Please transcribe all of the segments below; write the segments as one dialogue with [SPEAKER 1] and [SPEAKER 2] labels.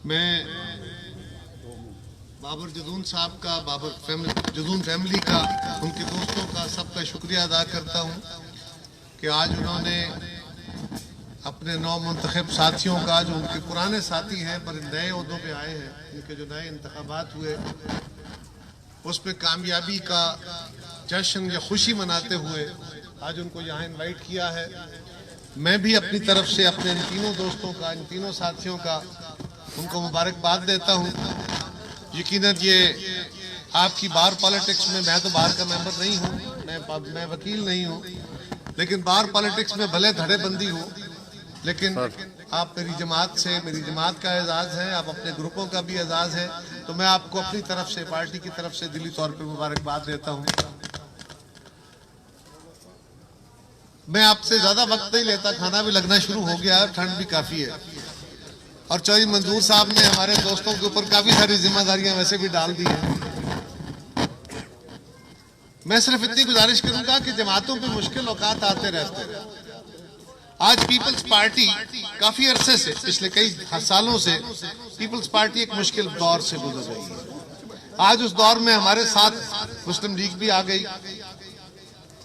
[SPEAKER 1] मैं बाबर जदून साहब का, जदून फैमिली का, उनके दोस्तों का, सबका शुक्रिया अदा करता हूं कि आज उन्होंने अपने नौ मुंतखब साथियों का, जो उनके पुराने साथी हैं पर नए ओहदों पे आए हैं, इनके जो नए इंतखाबात हुए उसमें कामयाबी का जश्न या खुशी मनाते हुए आज उनको यहाँ इनवाइट किया है। मैं भी अपनी तरफ से अपने इन तीनों दोस्तों का, इन तीनों साथियों का उनको मुबारकबाद देता हूँ। यकीनन ये आपकी बार पॉलिटिक्स में, मैं तो बार का मेंबर नहीं हूँ, मैं वकील नहीं हूँ, लेकिन बार पॉलिटिक्स में भले धड़ेबंदी हो, लेकिन आप मेरी जमात का एजाज है, आप अपने ग्रुपों का भी एजाज है, तो मैं आपको अपनी तरफ से, पार्टी की तरफ से दिली तौर पे मुबारकबाद देता हूँ। मैं आपसे ज्यादा वक्त नहीं लेता, खाना भी लगना शुरू हो गया है, ठंड भी काफी है, और चौधरी मंजूर साहब ने हमारे दोस्तों के ऊपर काफी सारी जिम्मेदारियां वैसे भी डाल दी हैं। मैं सिर्फ इतनी गुजारिश करूंगा कि जमातों पे मुश्किल औकात आते रहते हैं। आज पीपल्स पार्टी काफी अरसे से, पिछले कई सालों से पीपल्स पार्टी एक मुश्किल दौर से गुजर रही है। आज उस दौर में हमारे साथ मुस्लिम लीग भी आ गई,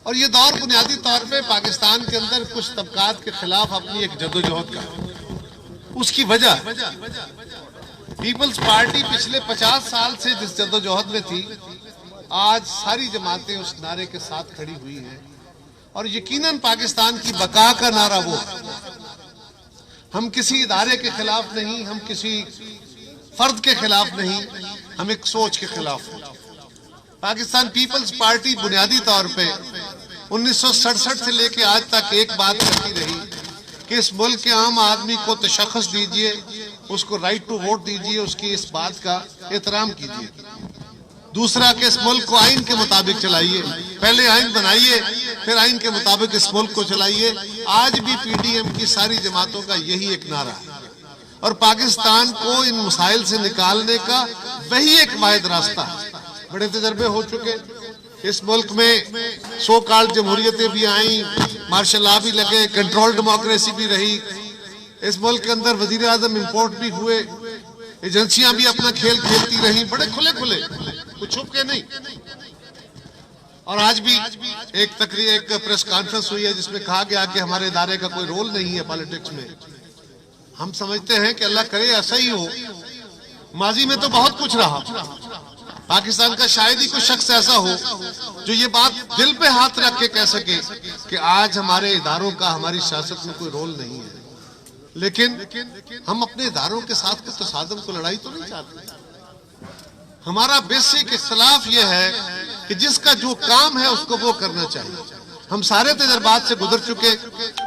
[SPEAKER 1] और ये दौर बुनियादी तौर पे पाकिस्तान के अंदर कुछ तबकात के खिलाफ अपनी एक जद्दोजहद का, उसकी वजह पीपल्स पार्टी पिछले 50 साल से जिस जद्दोजहद में थी, आज सारी जमातें उस नारे के साथ खड़ी हुई हैं, और यकीनन पाकिस्तान की बका का नारा वो, हम किसी इदारे के खिलाफ नहीं, हम किसी फर्द के खिलाफ नहीं, हम एक सोच के खिलाफ हैं। पाकिस्तान पीपल्स पार्टी बुनियादी तौर पे 1967 से लेके आज तक एक बात करती रही कि इस मुल्क के आम आदमी को तशख़्ख़ुस दीजिए, उसको राइट टू वोट दीजिए, उसकी इस बात का एहतराम कीजिए। दूसरा कि इस मुल्क को आइन के मुताबिक चलाइए, पहले आइन बनाइए, फिर आइन के मुताबिक इस मुल्क को चलाइए। आज भी पीडीएम की सारी जमातों का यही एक नारा है, और पाकिस्तान को इन मसाइल से निकालने का वही एक वाहिद रास्ता है। बड़े तजर्बे हो चुके, इस मुल्क में सो कॉल्ड जमहूरियतें भी आई, मार्शल लॉ भी लगे, कंट्रोल डेमोक्रेसी भी रही, इस मुल्क के अंदर वजीर आजम इम्पोर्ट भी हुए, एजेंसियां भी अपना खेल खेलती रही, बड़े खुले खुले, कुछ छुप के नहीं। और आज भी एक प्रेस कॉन्फ्रेंस हुई है जिसमें कहा गया कि हमारे इदारे का कोई रोल नहीं है पॉलिटिक्स में। हम समझते हैं कि अल्लाह करे ऐसा ही हो। माजी में तो बहुत कुछ रहा, पाकिस्तान का शायद ही कोई शख्स ऐसा हो जो ये बात दिल पे हाथ रख के कह सके कि आज हमारे इदारों का हमारी सियासत में कोई रोल नहीं है। लेकिन हम अपने इदारों के साथ कुछ तसादम को लड़ाई तो नहीं चाहते। हमारा बेसिक इख्तिलाफ ये है कि जिसका जो काम है उसको वो करना चाहिए। हम सारे तजर्बात से गुजर चुके,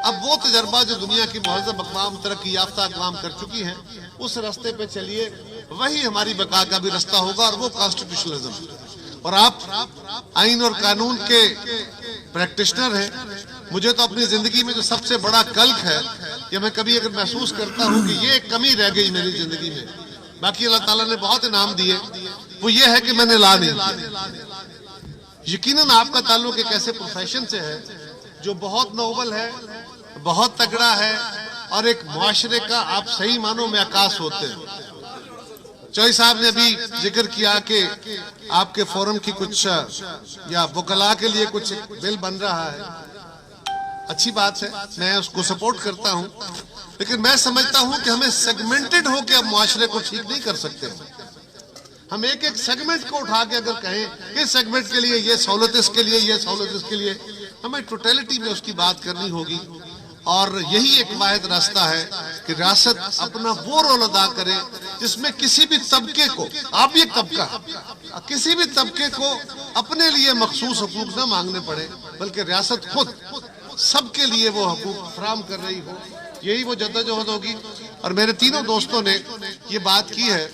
[SPEAKER 1] अब वो तजर्बा जो दुनिया की महज़ब अक़वाम, तरक्की याफ्ता अक़वाम कर चुकी हैं, उस रास्ते पे चलिए, वही हमारी बका का भी रास्ता होगा, और वो कॉन्स्टिट्यूशनलिज्म। और आप आइन और कानून के प्रैक्टिशनर हैं। मुझे तो अपनी जिंदगी में जो सबसे बड़ा कल्क है, कि मैं कभी अगर महसूस करता हूँ कि ये एक कमी रह गई मेरी जिंदगी में, बाकी अल्लाह ताला ने बहुत इनाम दिए, वो ये है कि मैंने ला नहीं। यकीनन आपका ताल्लुक एक ऐसे प्रोफेशन से है जो बहुत नोबल है, बहुत तगड़ा है, और एक मुआशरे का आप सही मानों में अकास होते हैं। चौधरी साहब ने अभी जिक्र किया कि आपके फोरम की कुछ या वकला के लिए कुछ बिल बन रहा है, अच्छी बात है, मैं उसको सपोर्ट करता हूं, लेकिन मैं समझता हूं कि हमें सेगमेंटेड होकर मुआशरे को ठीक नहीं कर सकते। हम एक एक सेगमेंट को उठा के अगर कहें इस सेगमेंट के लिए ये सहूलत, इसके लिए ये सहूलत, इसके लिए, हमें टोटलिटी में उसकी बात करनी होगी। और यही एक वाहिद रास्ता है कि रियासत अपना वो रोल अदा करे जिसमें किसी भी तबके को, आप भी एक तबका, किसी भी तबके को अपने लिए मखसूस हुकूक न मांगने पड़े, बल्कि रियासत खुद सबके लिए वो हुकूक फराहम कर रही हो। यही वो जद्दोजहद होगी। और मेरे तीनों दोस्तों ने ये बात की है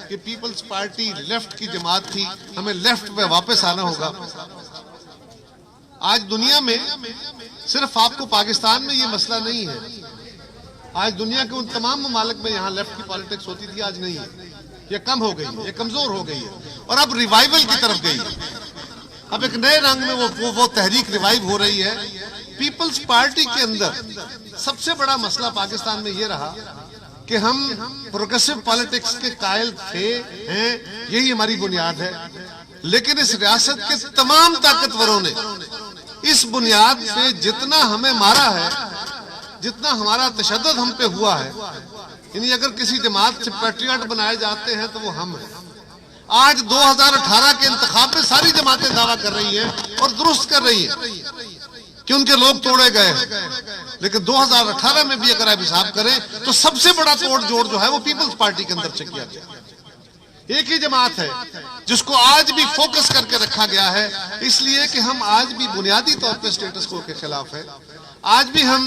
[SPEAKER 1] कि पीपल्स पार्टी लेफ्ट की जमात थी, हमें लेफ्ट पे वापस आना होगा। आज दुनिया में सिर्फ आपको पाकिस्तान में ये मसला नहीं है, आज दुनिया के उन तमाम ममालिक में यहाँ लेफ्ट की पॉलिटिक्स होती थी, आज नहीं है, ये कम हो गई है, ये कमजोर हो गई है, और अब रिवाइवल की तरफ गई है। अब एक नए रंग में वो तहरीक रिवाइव हो रही है। पीपल्स पार्टी के अंदर सबसे बड़ा मसला पाकिस्तान में ये रहा कि कि हम प्रोग्रेसिव पॉलिटिक्स के कायल थे हैं, यही हमारी बुनियाद है। लेकिन इस रियासत के तमाम ताकतवरों ने इस बुनियाद पे जितना हमें मारा है, जितना हमारा तशद्दुद हम पे हुआ है, यानी अगर किसी जमात से पैट्रियट बनाए जाते हैं तो वो हम हैं। आज 2018 के इंतखाब में सारी जमातें दावा कर रही हैं और दुरुस्त कर रही हैं कि उनके लोग तोड़े गए हैं, लेकिन 2018 में भी अगर आप हिसाब करें तो सबसे बड़ा तोड़ जोड़ जो है वो पीपल्स पार्टी के अंदर से किया गया। एक ही जमात है जिसको आज भी फोकस करके रखा गया है, इसलिए कि हम आज भी बुनियादी तौर पे स्टेटस को के खिलाफ है। आज भी हम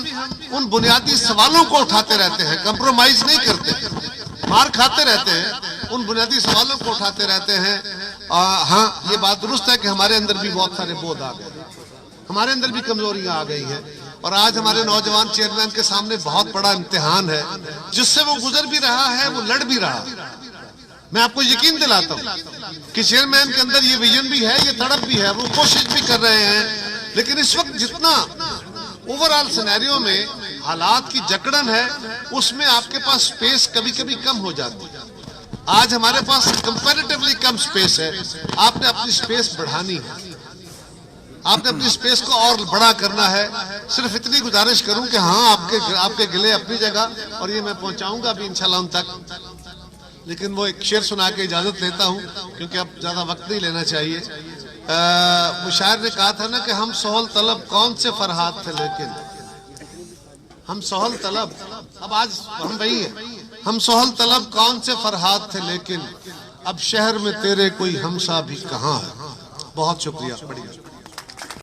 [SPEAKER 1] उन बुनियादी सवालों को उठाते रहते हैं, कंप्रोमाइज नहीं करते, मार खाते रहते हैं, उन बुनियादी सवालों को उठाते रहते हैं। हाँ, ये बात दुरुस्त है कि हमारे अंदर भी बहुत सारे बोध आ गए, हमारे अंदर भी कमजोरियां आ गई हैं, और आज हमारे नौजवान चेयरमैन के सामने बहुत बड़ा इम्तिहान है, जिससे वो गुजर भी रहा है, वो लड़ भी रहा है। मैं आपको यकीन दिलाता हूं कि चेयरमैन के अंदर ये विजन भी है, ये तड़प भी है, वो कोशिश भी कर रहे हैं। लेकिन इस वक्त जितना ओवरऑल सिनेरियो में हालात की जकड़न है, उसमें आपके पास स्पेस कभी कभी कम हो जाती है। आज हमारे पास कंपैरेटिवली कम स्पेस है, आपने अपनी स्पेस बढ़ानी है, आपने अपनी स्पेस को और बड़ा करना है। सिर्फ इतनी गुजारिश करूं कि हाँ, आपके गिले अपनी जगह, और ये मैं पहुंचाऊंगा भी इंशाल्लाह उन तक। लेकिन वो एक शेर सुना के इजाजत लेता हूं, क्योंकि अब ज्यादा वक्त नहीं लेना चाहिए। मुशायर ने कहा था ना कि हम सोहल तलब कौन से फरहाद थे, लेकिन हम सोहल तलब, अब आज हम वही है, हम सोहल तलब कौन से फरहाद थे, लेकिन अब शहर में तेरे कोई हमसा भी कहाँ है। बहुत शुक्रिया, बढ़िया।